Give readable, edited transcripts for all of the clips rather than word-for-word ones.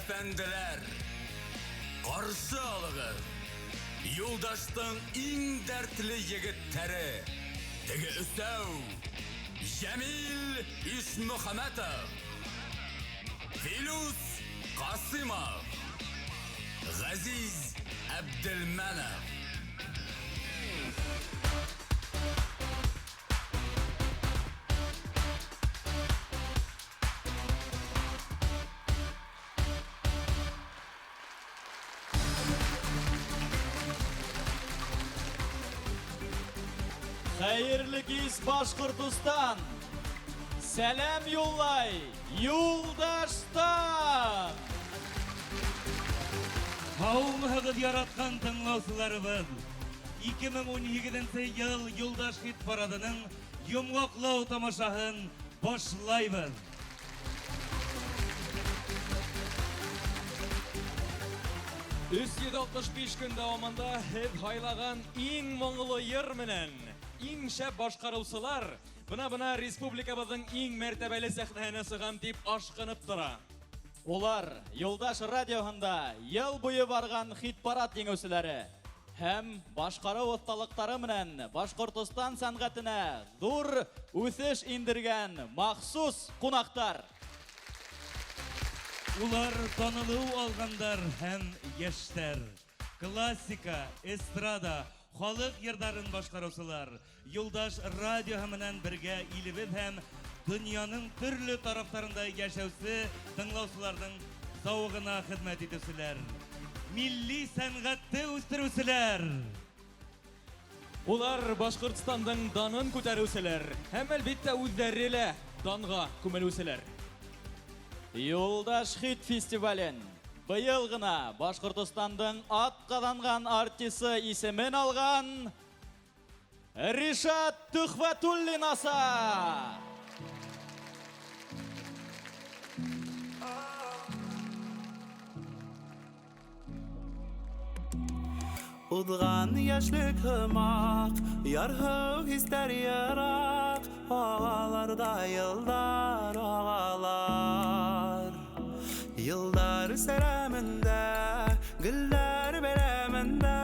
Efendiler, karşı alığız. Yoldaştın in dertli yigitleri. Tegi Üsev, Cemil İsmuhametov, Filus Kasimov, Gaziz Abdülmanov. Hayırlı giz Başkurtistan. Selam yollay Yoldaştan. Haumağız yaratkan tınlausılarımız 2017 yıl Yoldaş Hit Paradı'nın yumğaklау tamaşahın başlayız. Üç 65 gün davamında hep haylagan iň moңгулы yer menen iň şäp başkarıwçylar buna республикабыздын iň mertebeli sahnesine sığam dip aşkınıp tura. Olar Yoldaş radioһында yıl boyu bargan hit parad еңеүчеләре hem başkarı ustalıkları menen Başkurtistan sangatına dur үсеш indirgen mahsus kunaktar. Ular tanılığı alganlar hem yaşlar. Klasika, estrada, halık yerdарын başkarıwçylar. Yoldaş radyo heminen birge ilibib hem dünyanın türlü taraflarında yaşauşy tınlausılarının sağlığına hizmet etüsüler. Milli sangatty üstürüsüler. Ular Başkurtistan'dan danın көтәрүчеләр hem elbette үзләре danğa күмелүчеләр. Yoldaş Hit Festivalen быйыл гына Başkurtistan'dan at kazangan artisti исемен algan Rişat Tuhvatulлин аса. Udgan yaşlık hımak, yarhık ister yarak, ağalarda yıldar ağalar. Yıldar selamında, güller beleminde,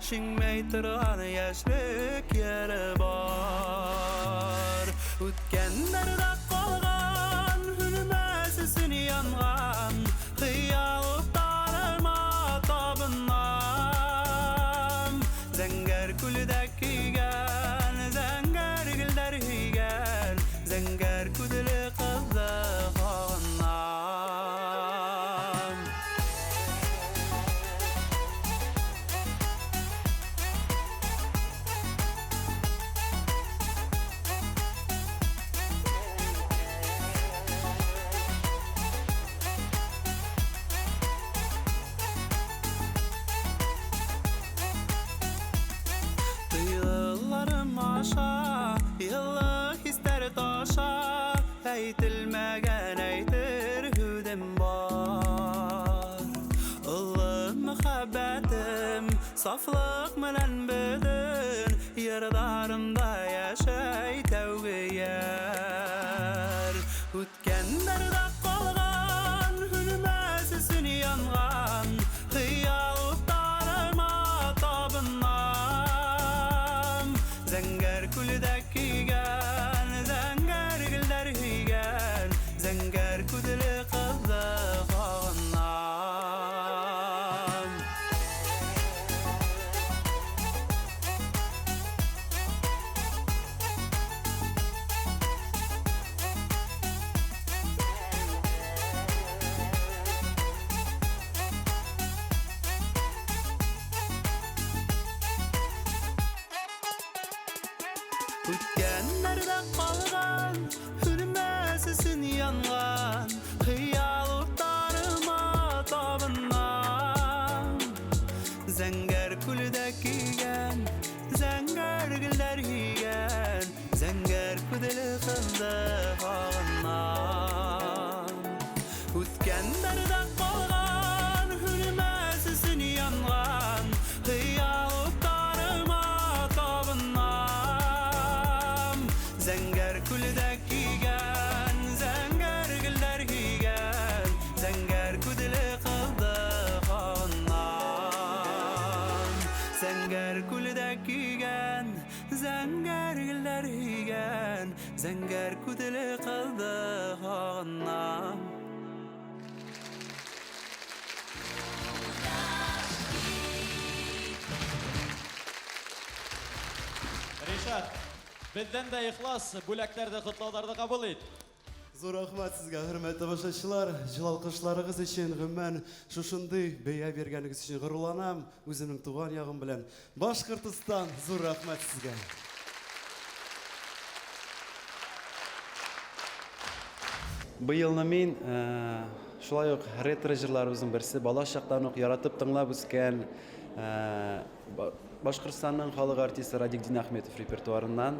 şinmey turgan yaşlık yeri var. Ütkenlerde kalgan, hünmesisin yangan, hıyalıklarıma tabınam. Zenger külüdek hiygen, zenger gülder hiygen, zenger küdülü kızı ağınam. Yıllık ister taşa, eytilmegen eytir hüdüm var. Illı muhabbetim, saflık menen büdün, yırdarımda yaşay tevgi yer. Ütkenlerde kalgan, hünmesisin yangan, hıyalıklarıma tabınam. Zenger külüdek hiygen, zenger gülder hiygen, zenger küdülü kızı ağınam. Ütkenlerde kalgan, hürmesisin yangan, hıyalıklarıma tabınam. Zenger külüdek hiygen, zenger gülder hiygen, zenger küdülü kızı ağınam. Ütkenlerde kalgan, hürmesisin yangan, hıyalıklarıma tabınam. Zenger külüdek hiygen, zenger gülder hiygen, Zəngər kulda kiygan, zəngər güllər hiygan, zəngər kudili qaldı ağından. Ришат, bizden de ihlas, бүләкләрдә котлауларда кабул ит. Зур рәхмәт сезгә, хөрмәтле тамашачылар. Җыл алкышларыгыз өчен гомумән шушындый бәя биргәнегез өчен горурланам үземнең туган ягым белән. Башкортстан, зур рәхмәт сезгә. Быелны мин шулай ук ретро җырларыбызның берсе бала чактан ук яратып тыңлап үскән Башкортстанның халык артисты Радик Динахметов репертуарыннан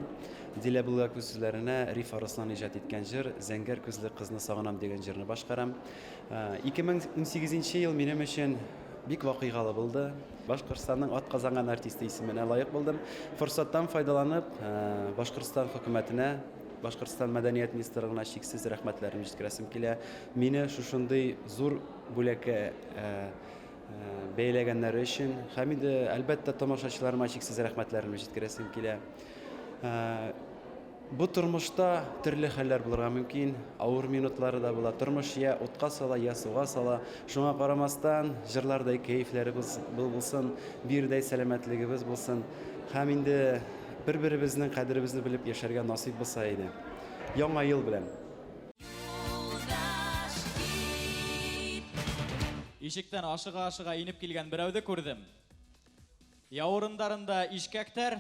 Дилә Булгаков сүзләренә Риф Арыслан иҗат иткән җыр Зәңгәр күзле кызны сагынам дигән җырны башкарам. 2018 ел минем өчен бик вакыйгалы булды. Башкортстанның атказанган артисты исеменә лаек булдым. Форсаттан файдаланып, Башкортстан хөкүмәтенә, Башкортстан мәдәният министрлыгына чиксез рәхмәтләрне җиткерәсем килә. Мине шушындый зур бүләккә бәйләгәннәре өчен һәм инде әлбәттә тамашачыларыма чиксез рәхмәтләрне җиткерәсем килә. Бу тормышта төрле хәлләр булырга мөмкин, авыр минутлары да була. Тормыш я утка сала, я суга сала. Шуңа карамастан җырлардай кәефләребез булсын, бирдәй сәламәтлегебез булсын. Һәм инде бер-беребезнең кадеребезне белеп яшәргә насыйп булса иде. Яңа ел белән. Ишектән ашыга-ашыга инеп килгән берәүде күрдем. Яурындарында ишкәктәр,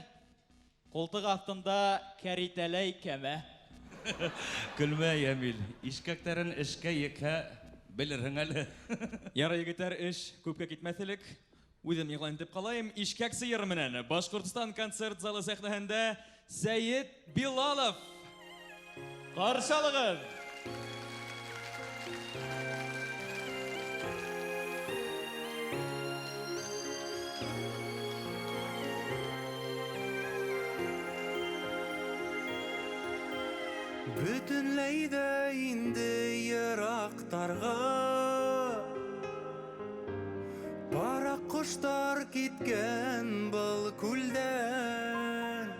колтык астында кәритәләй кәмә. Көлмә, Ямил. Ишкәктәрен эшкә екһә, белерһең әле. Ярый егетләр, эш күпкә китмәҫелек. Үзем йыгланып калайым. Ишкәк сыйыр менән Башкортстан концерт залы сәхнәһендә Сәйет Билалов. Каршы алыгыз. Bütünlәй дә инде ерактарга Бара коштар киткән был күлдән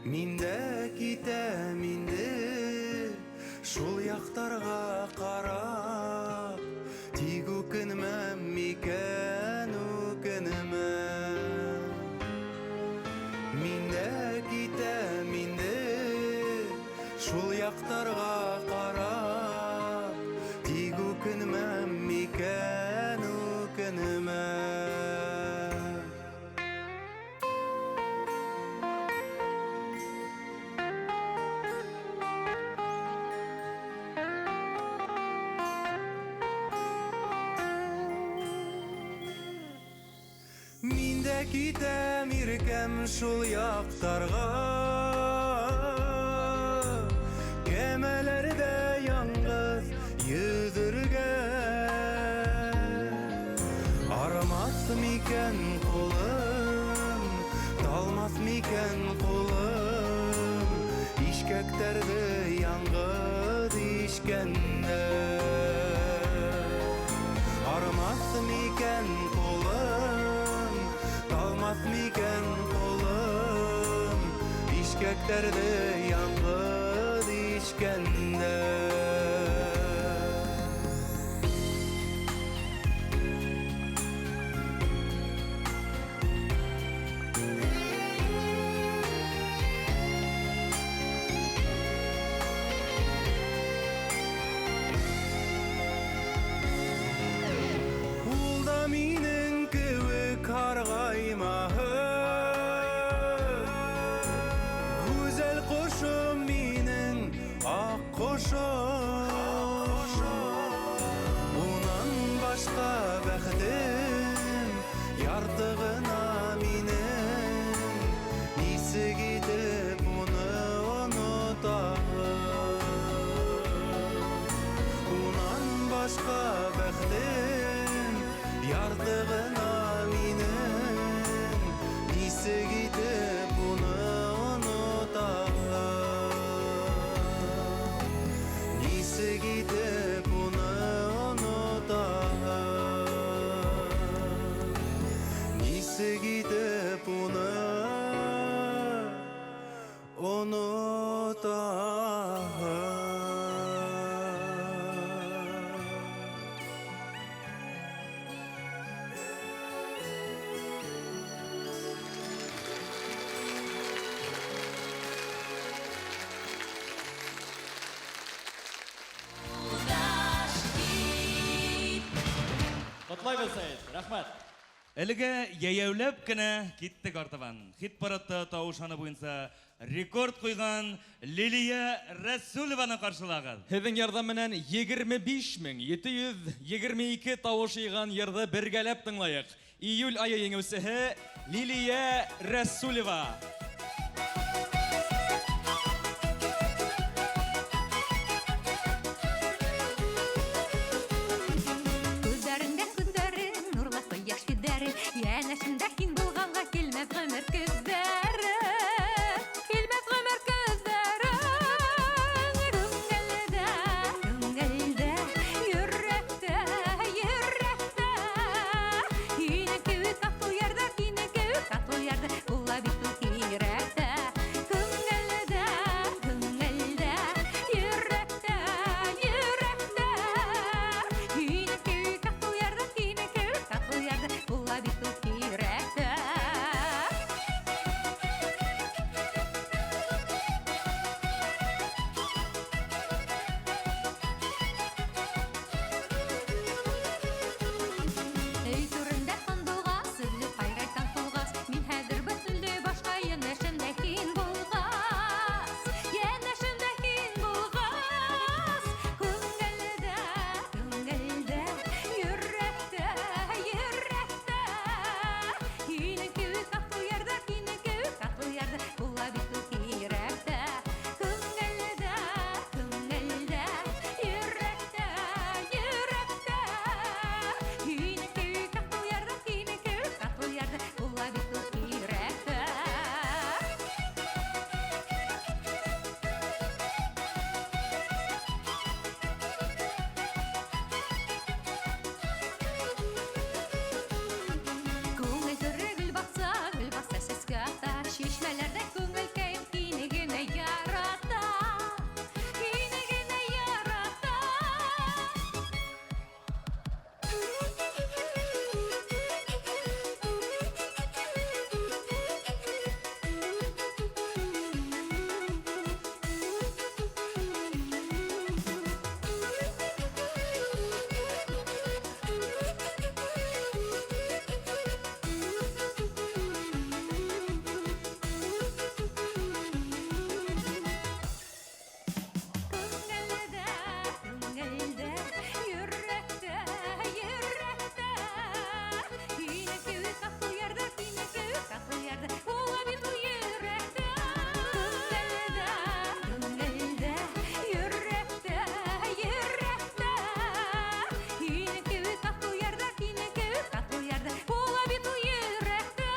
Мин дә китәм инде шул яктарга карап Тик үкенмәм микән үкенмәм Мин дә китәм инде шул яктарга карап Тик үкенмәм микән үкенмәм Мин дә китәм иркәм шул яктарга Кәмәләрдә яңгыз йөзәргә Арымас микән кулым, талмас микән кулым Ишкәктәрде яңгыз ишкәндә Арымас микән кулым, талмас микән кулым Ишкәктәрде яңгыз ишкәндә Ул да минең кебек каргаймаһы Гүзәл кошым минең ак кошым Унан башка бәхтем яртыгына минең Нисек итеп уны онытам Унан башка бәхтем яртыгына минең Нисек итеп уны онытам Нисек итеп уны онытам Нисек gidip Котлайбыз Сәйд, рахмат. Әлеге яяуләп кенә киттек артабан. Хит парадта тавышаны буенча рекорд куйган Лилия Рәсүлованы каршылагыз. Һеҙҙең ярҙам менән 25,722 тауыш йыйған йырҙы бергәләп тыңлайыҡ. Июль айы еңеүсеһе Лилия Рәсүлова. Күҙҙәрендә күҙҙәрең, нурлы ҡояш йөҙҙәре, йәнәшендә һин булғанға килмәҫ ғүмер көҙҙәре. Килмәҫ ғүмер көҙҙәре. Күңелдә, йөрәктә, йөрәктә. Һине кеүек татлы ярҙа, һине кеүек татлы ярҙа була бит ул тирәктә. Күңелдә, йөрәктә, йөрәктә. Һине кеүек татлы ярҙа, һине кеүек татлы ярҙа була бит ул тирәктә. Өй түрендә һандуғас, өрлөп һайрайсан тулғас, мин хәҙер бөтөнләй башҡа йәнәшемдә һин булғас, йәнәшемдә һин булғас. Күңелдә, йөрәктә, йөрәктә. Һине кеүек татлы ярҙа, һине кеүек татлы ярҙа була бит ул тирәктә. Күңелдә, йөрәктә, йөрәктә. Һине кеүек татлы ярҙа, һине кеүек татлы ярҙа була бит ул тирәктә. Күңел түрі гүл баҡса сәскә ата, шишмәләрҙә күңел кәйеф һине генә ярата, һине генә ярата. Күңелдә, йөрәктә, йөрәктә. Һине кеүек татлы ярҙа, һине кеүек татлы ярҙа була бит ул йөрәктә. Күңелдә, йөрәктә, йөрәктә. Һине кеүек татлы ярҙа, һине кеүек татлы ярҙа була бит ул йөрәктә.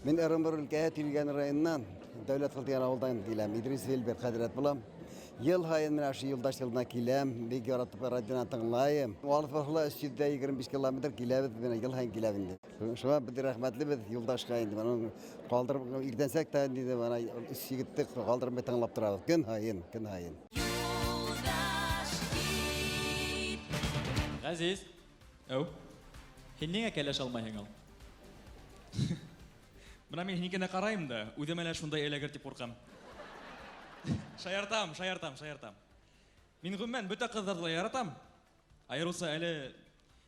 Мен Ырымбур өлкәһе Тилгән районынан, Дәүләт Кылтыян авылдан киләм. Идрис Велберт хәҙрәт булам. Ел һайын менә шу юлдаш йылына киләм, бик яратып радионан тыңлайым. Алып барыла 325 километр киләбез, менә ел һайын киләм инде. Шуңа бик рәхмәтлебез юлдашка инде. Моны калдырып иртәнсәк тә инде менә егетте калдырмый тыңлап торабыз. Көн һайын. Ғәзиз, әу, һин ниңә кәләш алмайһың ул? Бына мин һинекенә ҡарайым да, үҙем әле шундай эләгер тип ҡурҡам. Шаяртам. Мин ғөмүмән бөтә ҡыҙҙарҙы ла яратам. Айырыуса әле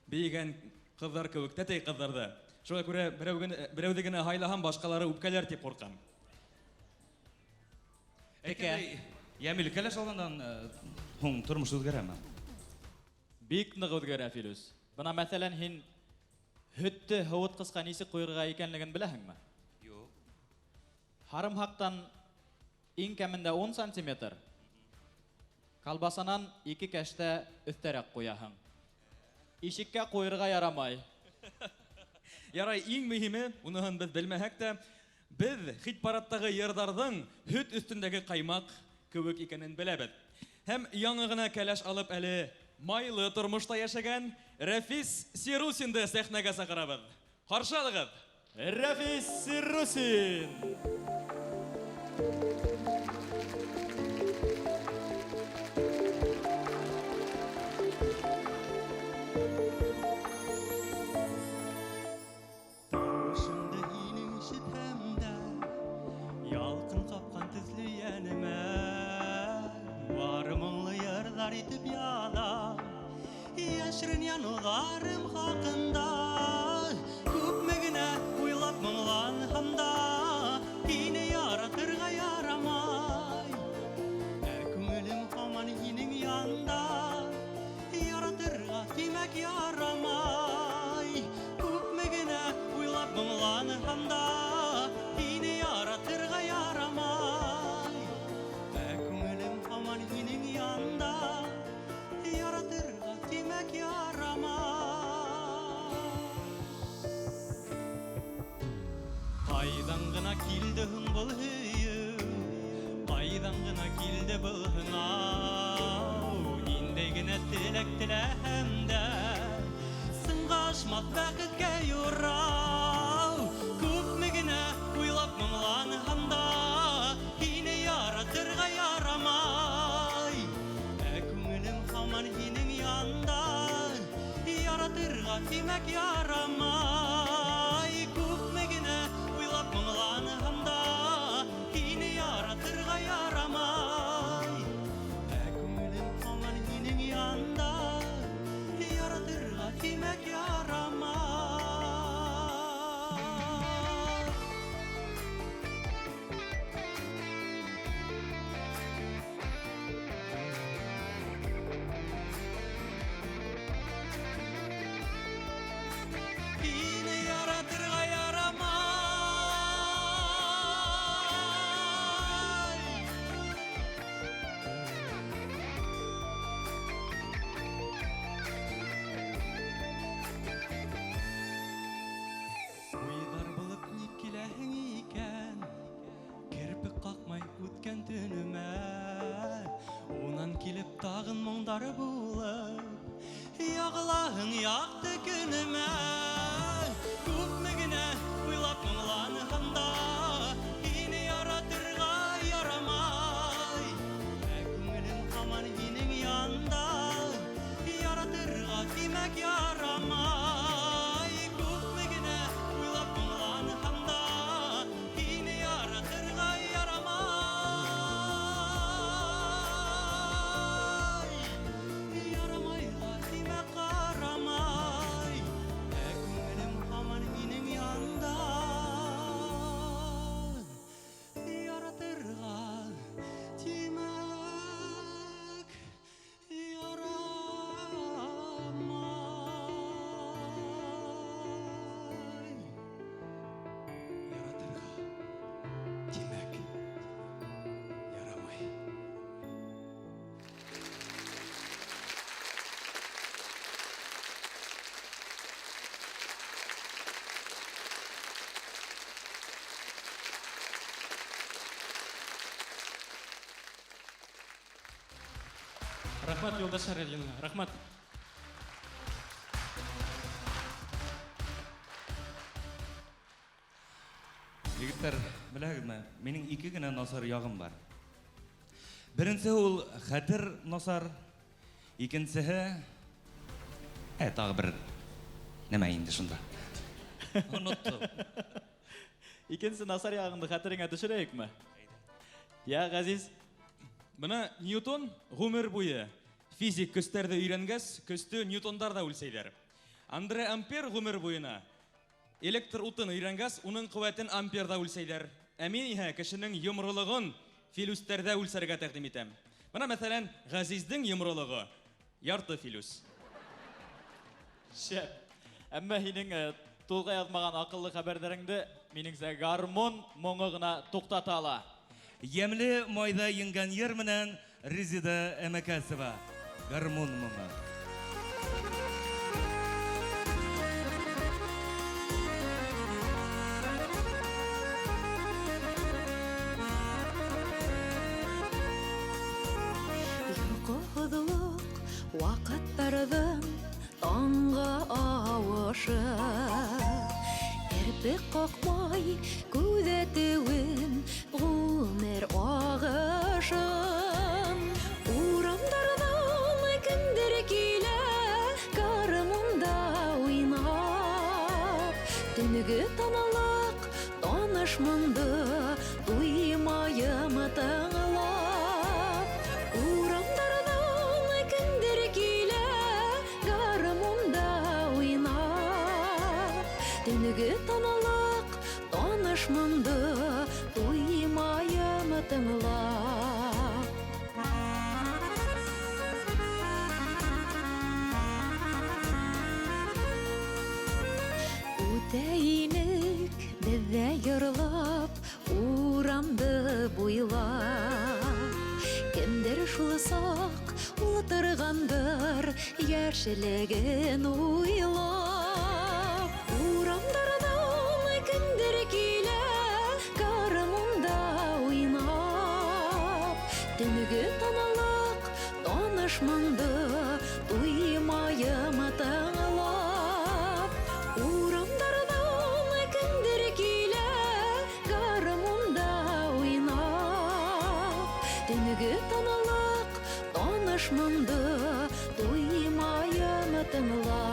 бейегән ҡыҙҙар кеүек, тәтәй ҡыҙҙарҙы. Шуға күрә берәүҙе генә һайлаһам, башҡалары үпкәләр тип ҡурҡам. Йәмил, кәләш алғандан һуң тормош үҙгәрәме? Бик ныҡ үҙгәрә, Филүс. Бына мәҫәлән, һин Хөтті хауыт қысқа несі қойырға екенлігін біләһің ме? Yok. Харым хақтан ең кәмінде 10 сантиметр. Қалбасанан 2 кәшті өттерек қояһың. Ишекке қойырға ярамай. Ярай, ең мөһиме, уныһын біз белмәһәк тә, біз хит параттағы йырдардың хөт өстендәге қаймақ кебек икәнен беләбез. Һәм яңы гына кәләш алып әле майлы тормышта яшәгән Рәфис Сирусинды сәхнәгә сакырабыз. Каршы алыгыз. Рәфис Сирусин. Тауышыңды һинең ишетәм дә, ялкын капкан төсле йәнемә. Бары моңлы йырлар итеп янам, яшерен януларым хакында. Күпме генә уйлап моңланһам да, һине яратырга ярамай. Күңелем һаман һинең янда, яратырга тимәк ярамай. Күпме генә уйлап моңланһам да, һине яратырга ярамай. Күңелем һаман һинең янда, яратырга тимәк ярамай. Кайдан гына килде һуң был һөйү, кайдан гына килде был һыңау. Ниндәй генә теләк теләһәм дә, сынга ашмас бәхеткә юрау. Күпме генә уйлап моңланһам да, һине яратырга ярамай. Күңелем һаман һинең янда, яратырга тимәк ярамай. Күпме генә уйлап моңланһам да, һине яратырга ярамай. Күңелем һаман һинең янда, яратырга тимәк ярамай. Һине яратырга ярамай. Уйдар булып ник киләһең икән, кирпек какмай үткән төнемә. Унан килеп тагын моңдары булып, ягылаһың якты көнемә. Күпме генә уйлап моңланһам да, һине яратырга ярамай. Күңелем һаман һинең янда, яратырга тимәк ярамай. Күпме генә уйлап моңланһам да, һине яратырга ярамай. Ярамайга тимәк карамай. Күңелем һаман һинең янда, яратырга тимәк ярамай. Яратырга тимәк ярамай. Рахмат, Юлдаш Шәрәлина. Рахмат. Егеттер, беләһегезме, минең ике генә насар ягым бар. Беренче ул хәтер насар, икенчеһе тагы бер нәмә инде шунда. Оныттым. Икенче насар ягыңды хәтереңә төшерәйекме? Я, Газиз, менә Ньютон гомер буе физик көстәрдә өйрәнгәс, көсте Ньютондар да үлсәйләр. Андре Ампер гомер буена электр утын өйрәнгәс, уның куәтен амперда үлсәйләр. Ә мин иһә кешенең йомрылыгын филүстәрдә үлсәргә тәкъдим итәм. Менә мәсәлән, Газиздың йомрылыгы ярты филүс. Шәп. Әмма һинең Тулға язмаған ақыллы хәбәрдәреңді минеңсә гармон моңы гына туктата ала. Емле майда енгән ер менән Резида Әмәкәсова. Гармун моңы. Йоқылық вақыттардың таңға ауышы Әрпік қақмай күзетуін ғұмыр ағышын Урамдардан кімдер келі қарымында ойнап Түнігі таналық танышмынды дуймайым таңылап Урамдардан кімдер келі қарымында ойнап Түнігі таналық танышмынды дуймайым таңылап Үтәйінік бізі йырлап, урамды бойлап. Кімдер шулсақ, отырғандыр, яшілігін ойлап. Урамдардан кімдер келі, қарымында ойнап. Түнігі таналық, танышмынды, дуймайым таңылап. Урамдардан кімдер келі, қарымында ойнап. Түнігі таналық, танышмынды, дуймайым таңылап.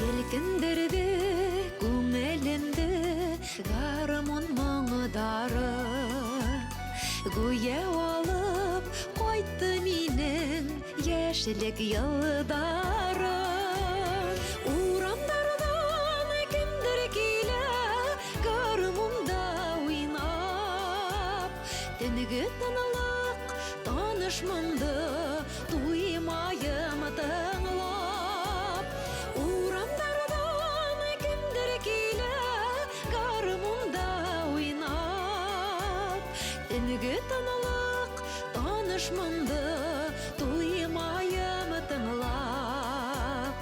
Елкіндірді көңілімді гармон мұңдары Гөе алып қайтты менің ешілік елдары Урамдардан кімдір келі гармонда ойнап Түнігі танылық танышмынды дуймайым таңылап Урамдардан кімдір келі гармонда ойнап Түнігі танылық танышмынды дуймайым таңылап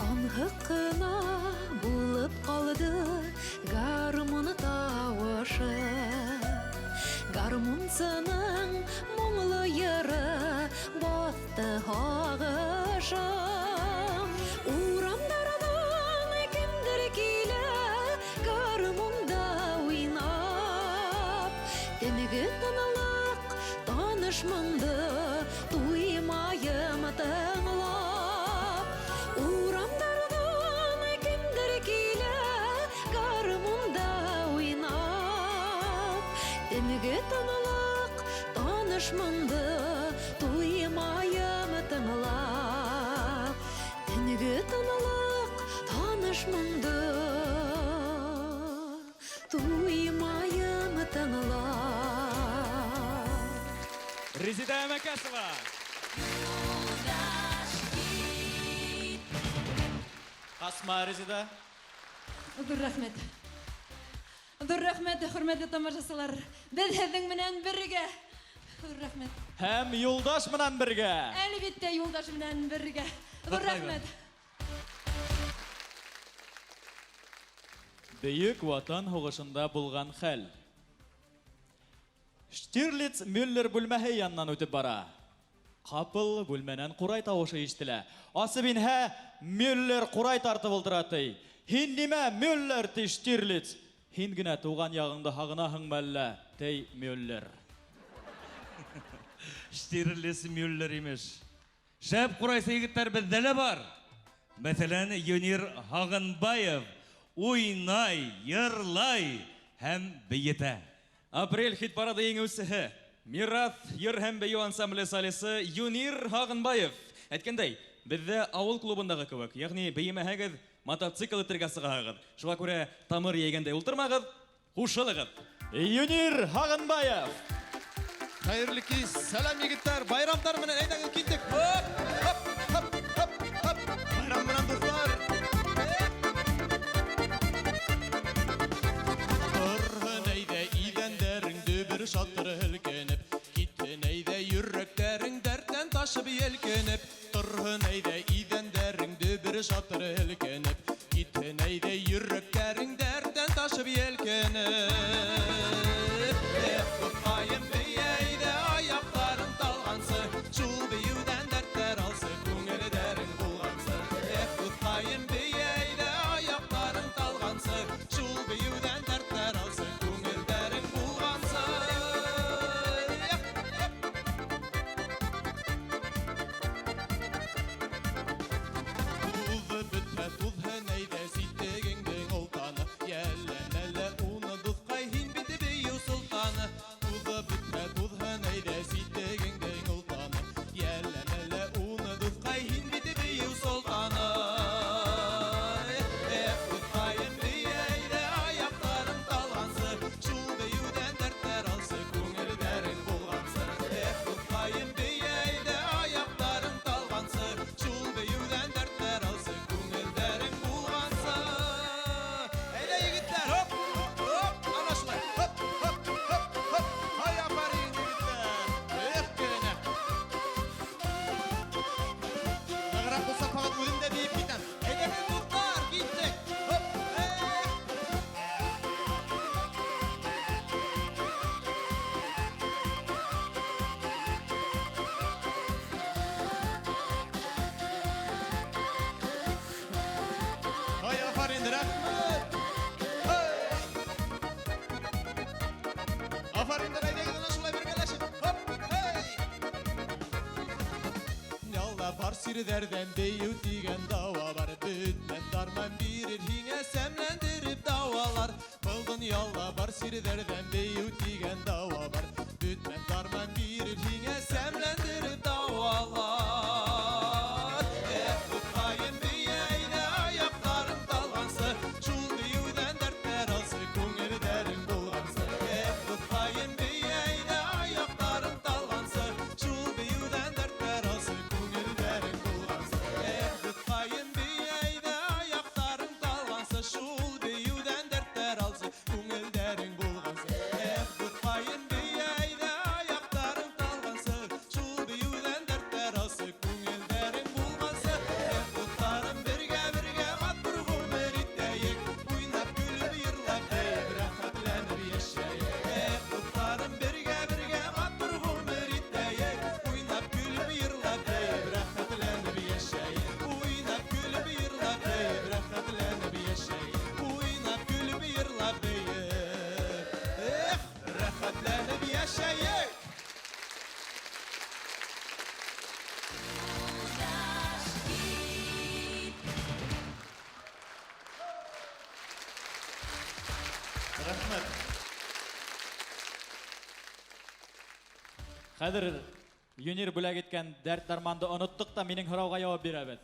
Анғықына болып қалды гармон тауышы Гармонсының мұңлы ері басты ағышым Урамдардан кімдір келі гармонда ойнап Түнігі танылық танышмынды дуймайым таңылап Урамдардан кімдір келі гармонда ойнап Түнігі танылық танышмынды дуймайым таңылап Түнігі танылық танышмынды дуймайым таңылап Резида Әмәкәсова. Қасма Резида. Dur рәхмәт. Dur рәхмәт, хөрмәтле тамашачылар. Без һезнең менән бергә. Dur рәхмәт. Һәм юлдаш менән бергә. Әлбәттә, юлдаш менән бергә. Dur рәхмәт. Бөек ватан һугышында булган хәл. Штирлиц Мюллер бүлмәһе яннан үтеп бара. Капыл бүлмәнән курай тавышы ишетелә. Асып инһә, Мюллер курай тартып ултыраты. Һин нимә, Мюллер, ти Штирлиц? Һин генә туган ягыңды һагынаһыңмы әллә, ти Мюллер? Штирлиц Мюллер имеш. Шәп курайсы егеттәр бездә лә бар. Мәсәлән, Юнир Хагынбаев уйнай, йырлай һәм биетә. Апрель хит парады еңеүсеһе. Мират йыр һәм бейеу ансамбле солисты Юнир Хагынбаев. Әйткәндәй, бездә авыл клубындагы кебек, ягъни бейемәһәгез, мотоцикл итәргә сыгаһыгыз. Шуңа күрә тамыр йәйгәндәй ултырмагыз, хушылыгыз. Юнир Хагынбаев. Хайырлы кис, сәлам егеттер, байрамдар менән әйдәгез киттек. Хоп, хоп, хоп, хоп, хоп. Байрам менән дуслар. Торһын әйдә идәндәреңдә бер шатыр һелкенеп, китһен әйдә йөрәкләрең дәрттән ташып елкенеп. Торһын әйдә идәндәреңдә бер шатыр һелкенеп, китһен әйдә йөрәкләрең дәрттән ташып елкенеп. Кайым бейәйдә аякларың талгансы, шул бейүдән дәртләр алсы, күңелдәрің булгансы. Кайым бейәйдә аякларың талгансы, шул бейүдән дәртләр алсы, күңелдәрің булгансы. Туҙы бөтһә туҙһын әйдә ситегеңдең олтаны, йәллән әллә уны дуҫҡай һин бит бейеү солтаны. Туҙы бөтһә туҙһын әйдә ситегеңдең олтаны, йәллән әллә уны дуҫҡай һин бит бейеү солтаны. Дуҫҡайым бейәйдә аяҡтарың талғансы, шул бейеүҙән дәрттәр алсы, күңелдәрің булғансы. Дуҫҡайым бейәйдә аяҡтарың талғансы, шул бейеүҙән дәрттәр алсы, күңелдәрің булғансы. Әйдә егеттәр, хоп, хоп, ана шулай, хоп, хоп, хоп, хоп. Ай, афарин егеттәр, кенә. Нығыраҡ булса ҡағыҙ үҙем дә дейеп китәм. Әйҙәгеҙ дуҫтар, киттек. Хоп, Ай, афарин, рәхмәт. Афариндар, әйдәгеҙ ана шулай бергәләшеп. Хоп, Ялла бар сирҙәрҙән бейеү тигән дауа бар. Бөтмәҫ дарман бирер һиңә сәмләндереп дауалар. Был донъяла бар сирҙәрҙән бейеү тигән дауа бар. Бөтмәҫ дарман бирер һиңә сәмләндереп дауалар. Дуҫҡайым бейәйдә аяҡтарың талғансы, шул бейеүҙән дәрттәр алсы, күңелдәрің булғансы. Дуҫҡайым бейәйдә аяҡтарың талғансы, шул бейеүҙән дәрттәр алсы, күңелдәрің булғансы. Дуҫҡайым бейәйдә аяҡтарың талғансы, шул бейеүҙән дәрттәр алсы, күңелдәрің булғансы. Дуҫҡайым бейәйдә аяҡтарың талғансы, шул бейеүҙән дәрттәр алсы, күңелдәрің булғансы. Дуҫтарым бергә-бергә матур ғүмер итәйек, уйнап көлөп йырлап бейеп рәхәтләнеп йәшәйек. Дуҫтарым бергә-бергә матур ғүмер итәйек, уйнап көлөп йырлап бейеп рәхәтләнеп йәшәйек. Уйнап көлөп йырлап бейеп рәхәтләнеп йәшәйек. Уйнап көлөп йырлап бейеп рәхәтләнеп йәшәйек. Рәхмәт. Хәзер Юнир бүләк иткән дәрт дарманды оноттык та минең һорауга яуап бирәбез.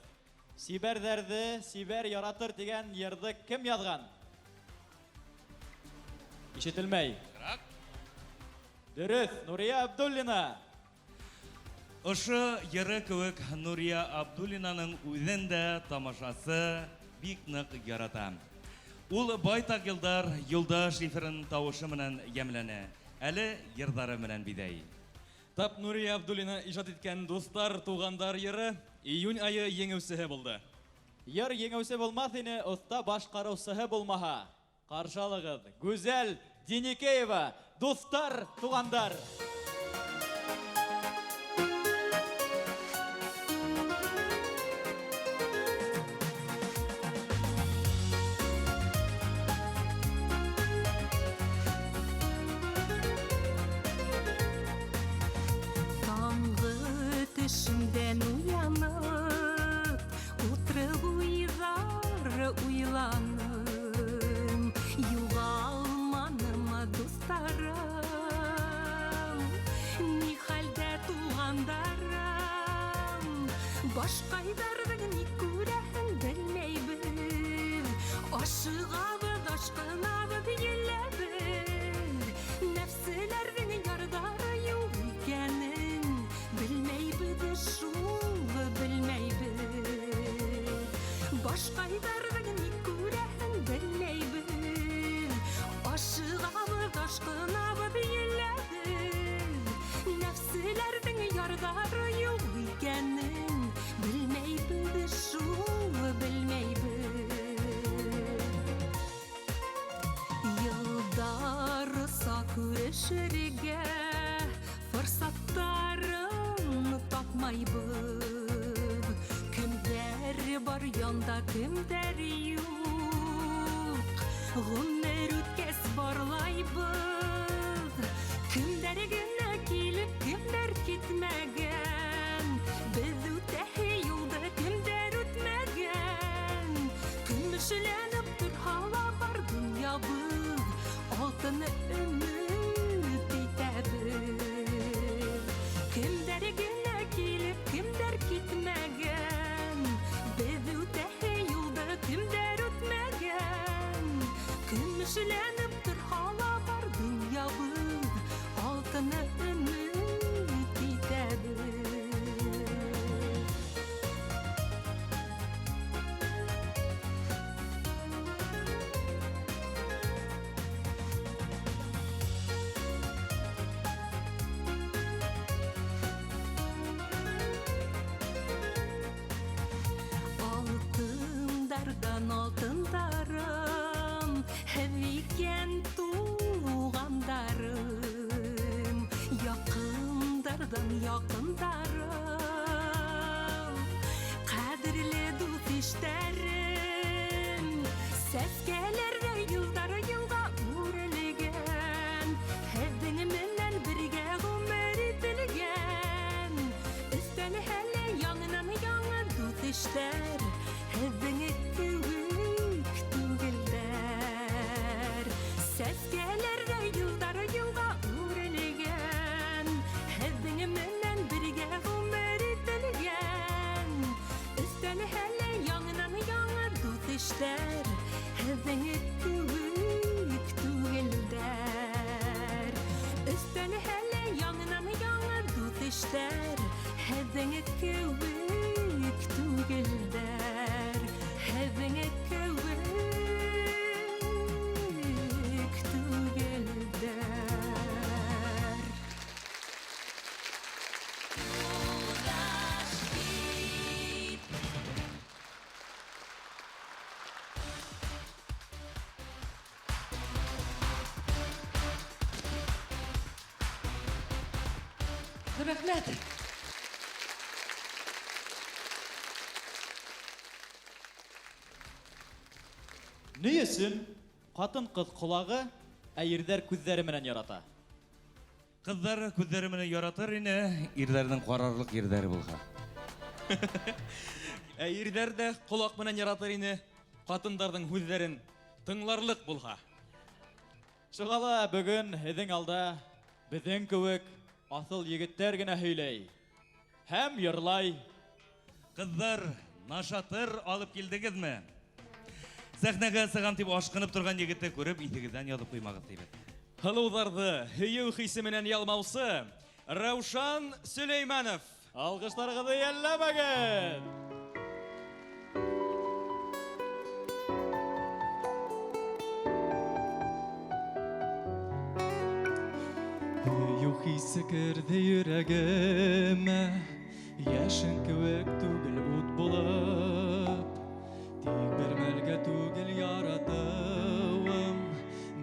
Сибәр дәрде, сибәр яратыр дигән йырды кем яҙған? Ишетелмәй. Дөрөҫ, Нурия Абдуллина. Ошо йыры кеүек Нурия Абдуллинаның үҙен дә тамашасы бик ныҡ ярата. Ул байтаҡ йылдар Юлдаш эфирын тауышы менән йәмләнә. Әле йырҙары менән биҙәй. Тап Нурия Абдуллина ижад иткән дуҫтар, туғандар йыры июнь айы еңеүсеһе булды. Йыр еңеүсе булмаҫ ине, оҫта башҡарыусыһы булмаһа. Ҡаршы алығыҙ, Гүзәл Диникеева, дуҫтар, туғандар. Таңғы төшөмдән уянып, утрып уйҙар уйланым, юғалманым дуҫтарым. Başkaydardık ni күрәһен белмәйбез. Ашыгабыз, ашкынабыз, йеләбез. Нәфселәрнең ярдары юк икәнен белмәйбез, шул белмәйбез. Başkayдарdık ni күрәһен белмәйбез. Ашыгабыз, ашкынабыз, йеләбез. Нәфселәрнең ярдары юк икәнен bilmeybіз, şul bilmeybіз. Yılдар sakürüşürge fırsatların tapmaybız. Kimler var yanda, kimler yok. Günler ütkes barlaybız. Kimler güne gelip, kimler gitmegen. Biz ütehi yolda kimler ütmegen. Kümüşlenip dur hala var dünyabız. Altını ümit itebiz. Kimler güne gelip kimler gitmegen. Biz ütehi yolda kimler ütmegen. Kümüşlenip dur hala var dünyabız. Altını ümit itebiz. Altınlardan altınlarım, heviken tuğandarım. Yakınlardan yakınlarım, kadirli dost işlerim. Seskelerde yıllar yılda uğrulgen, hevdinimden birge ömür itilgen. Üstten hele yanınan yanı dost işler, hevdini küvük tügüller. Seskelerde yıllar yılda uğrulgen, hevdinimden birge ömür itilgen. Üstten hele yanınan yanı dost işler, hevdini küvük tügüller. Üstten hele yanınan yanı dost işler, hevdini küvük tügüller. Hevdini küvük tügüller. Рәхмәт. Ни өчен хатын-кыз колагы, ә ирләр күзләре белән ярата? Кызлар күзләре менен яратыр ине, ирләрнең карарлык ирләре булган. Ә ирләр дә колак белән яратыр ине, хатыннарның күзләрен тыңларлык булга. Шуңа бүген һезнең алда безнең кебек асыл егетләр генә һөйләй һәм йырлай. Кызлар, нашатыр алып килдегезме? Сәхнәгә сыгам дип ашкынып торган егетне күреп, итегездән язып куймагыз дип. Хылуҙарҙы һөйөү хисе менән ялмаусы Раушан Сөләйманов. Алғыштарығыҙы йәлләмәгеҙ! Һөйөү хисе керҙе йөрәгемә, яшен кеүек түгел ут булып. Тик бер мәлгә түгел яратыуым,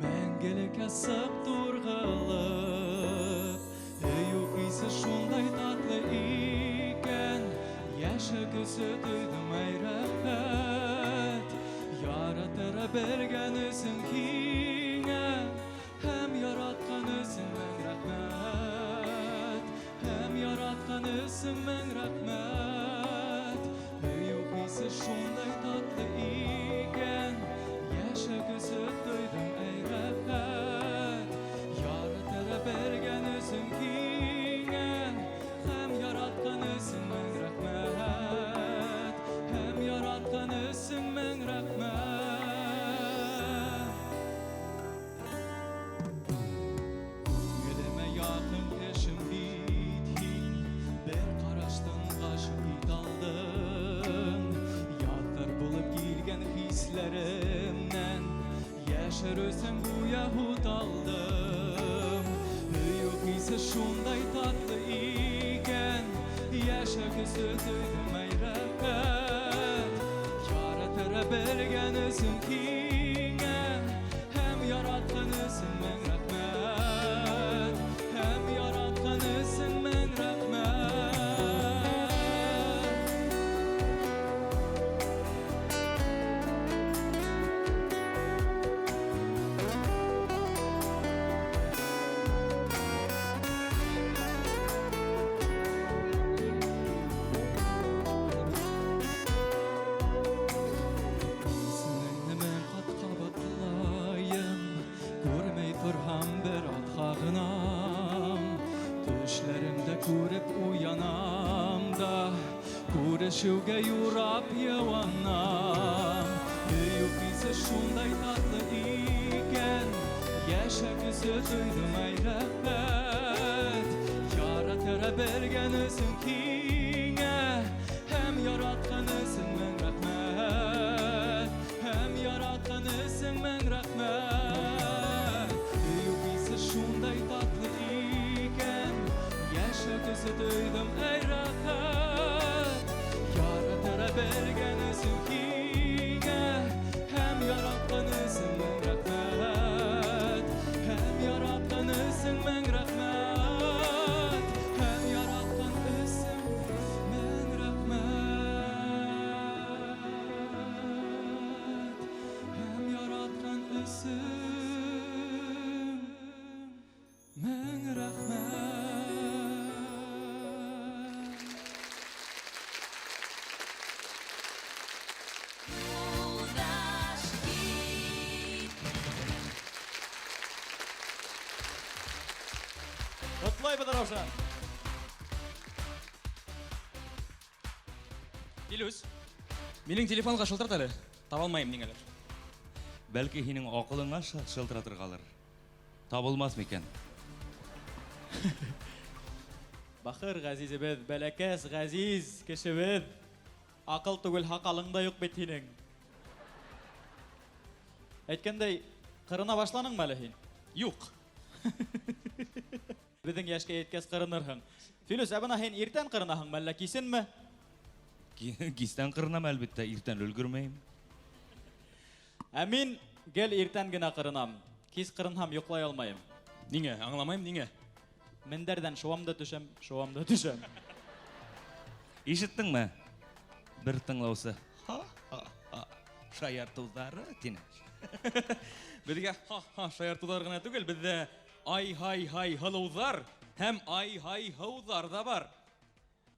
мәңгелеккә сыҡ турғылып. Һөйөү хисе шундай татлы икән, яшә көсө тойдым әй рәхәт. Яратыр белгән өсөн һиңә, һәм яраткан өсөн мең рәхмәт. Һәм яраткан өсөн мең рәхмәт. Һөйөү хисе шундай татлы икән, яшә көсө тойдым әй рәхәт. Яратыр белгән өсөн һиңә, һәм яраткан өсөн мең рәхмәт. gözlerimden Yaşarırsan bu yahut aldım Yok ise şunday tatlı iken Yaşa küsü duydum ey rəqqət Yaratıra belgenisin kine Hem yaratkanısın men rəhmət Hem yaratkanısın men rəhmət Kurip uyanam da Kurışıvga yurap yavanam Yok ise şunday tatlı iken Yaşa küsü duydum ey rəqqət Yaratıra belgenisin kine Hem yaratkanısın men rəhmət Hem yaratkanısın men rəhmət Yok ise şunday tatlı iken Yaşa küsü duydum ey rahat Yaratıra belgenisin kine Hem yaratkanısın men rəhmət Hem yaratkanısın men rəhmət Hem yaratkanısın men rəhmət Hem yaratkanısın men rəhmət Құтлай бұдар ауша. Илюс, менің телефонға шылтырт әлі. Таба алмайым неңелер. Бәлки һинең ақылыңа шылтыратыр қалыр. Табылмас мекен. Бақыр ғазизебез, бәләкәс ғазиз кешебез. Ақыл түгіл хақалыңда юк бет һинең. Әйткәндәй, қырына башланың мәлі һин? Юк. Біздің яшқа еткәс қырынырһың. Филус, әбіна һин иртән қырынаһың мәлі кисен ме? Кистен қырынам әлбетте, иртен өлгірмейм. Әмин, гел иртән генә қырынам. Кис қырынһам йоқлай алмайым. Неңе, аңламайым, неңе? Мендәрдән шуамда төшәм. Ишеттің ме? Бір тыңлаусы. Шаяртулдары тинеш. Бізге шаяртулар ғана түгел, бізде ай-хай-хай хылуҙар һәм ай-хай-һыуҙар да бар.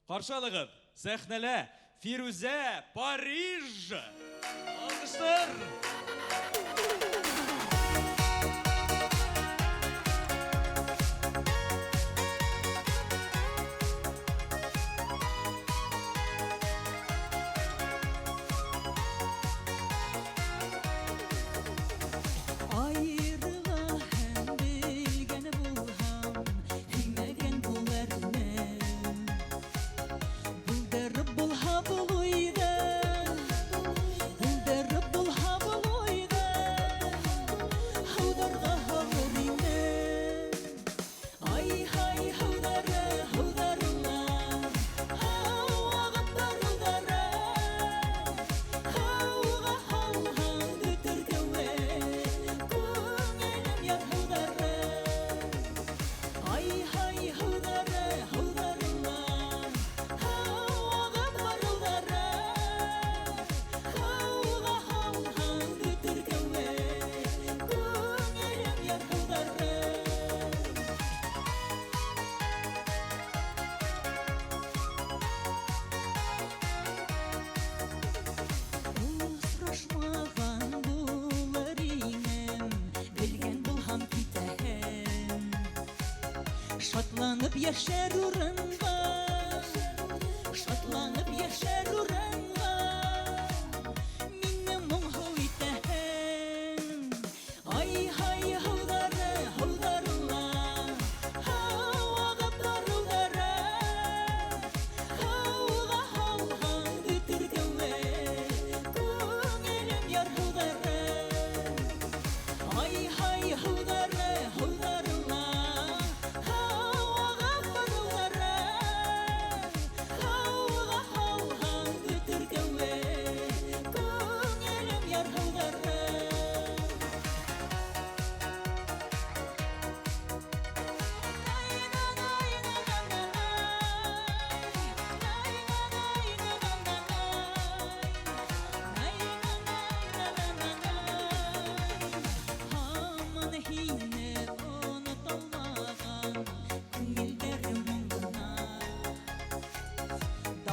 Ҡаршылығыҙ, сәхнәлә Фирүзә Париж! Алҡыштар! Şatlanıp yaşar uğrunda, şatlanıp yaşar uğrunda, minne muğhu iten. Ay hay havdara, havdarullah, havaga darudara, havaga havhan bitirgewe, kungelim yar havdara.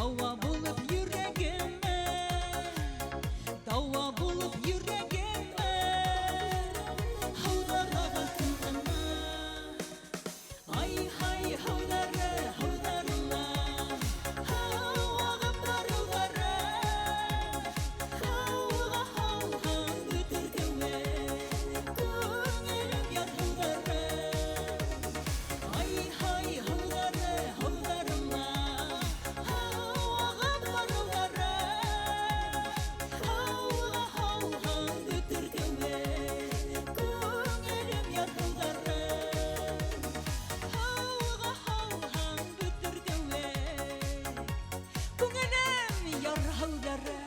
Дауа булып йөрәгемә, дауа булып йөрәгемә, һауларга кызгана. Ай һай һаулары, һауларлар, һавага барулары, һауга һауган бөтергәүе, күңелем яр һаулары. Ай һай һаулары, һауларлар, һавага барулары, һауга һауган бөтергәүе, күңелем яр һаулары. Һауга һауган бөтергәүе, күңелем яр һаулары.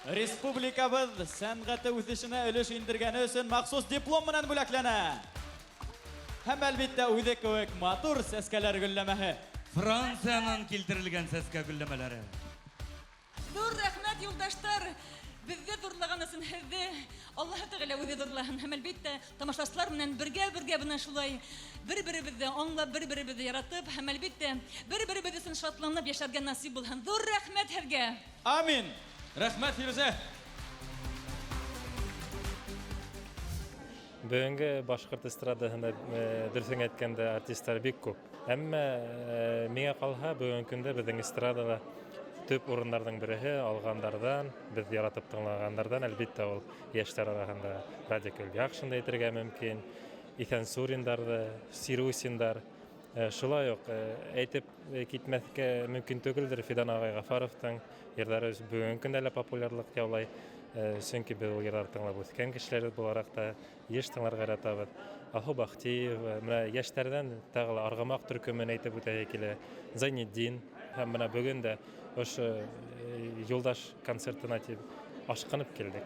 Республикабыз сәнгате үсешенә өлеш индергәне өчен махсус диплом менән бүләкләнә. Һәм әлбиттә үзе кебек матур сәскәләр гөлләмәһе. Франциянан килтерелгән сәскә гөлләмәләре. Зур рәхмәт, юлдаштар! Безне зурлаган өчен һезне Аллаһ Тәгалә үзе зурлаган. Һәм әлбиттә тамашачылар белән бергә менә шулай бер-беребезне аңлап, бер-беребезне яратып, һәм әлбиттә бер-беребез өчен шатланып яшәргә насип булһын. Зур рәхмәт һезгә! Амин. Рәхмәт Фирүзә. Бүгінгі башқұрт эстрадаһында дөресен әйткәндә артистлар бик күп. Әмма миңа калһа бүгенге көндә безнең эстрадада төп урыннарның береһе алгандардан, без яратып тыңлагандардан әлбиттә ул яшьләр арасында Радик Өлгәхшин да әйтергә мөмкин, Исән Суриндар, Сирусиндар. Шулай ук әйтеп китмәскә мөмкин түгелдер Фидан агай Гафаровтың йырлары бүгенге көндә лә популярлык яулай. Чөнки без ул йырларны тыңлап үскән кешеләр буларак та еш тыңларга яратабыз. Аху Бахтиев, менә яшьләрдән тагы аргамак төркемен әйтеп үтәргә килә. Зайнетдин һәм менә бүген дә ошо юлдаш концертына ашкынып килдек.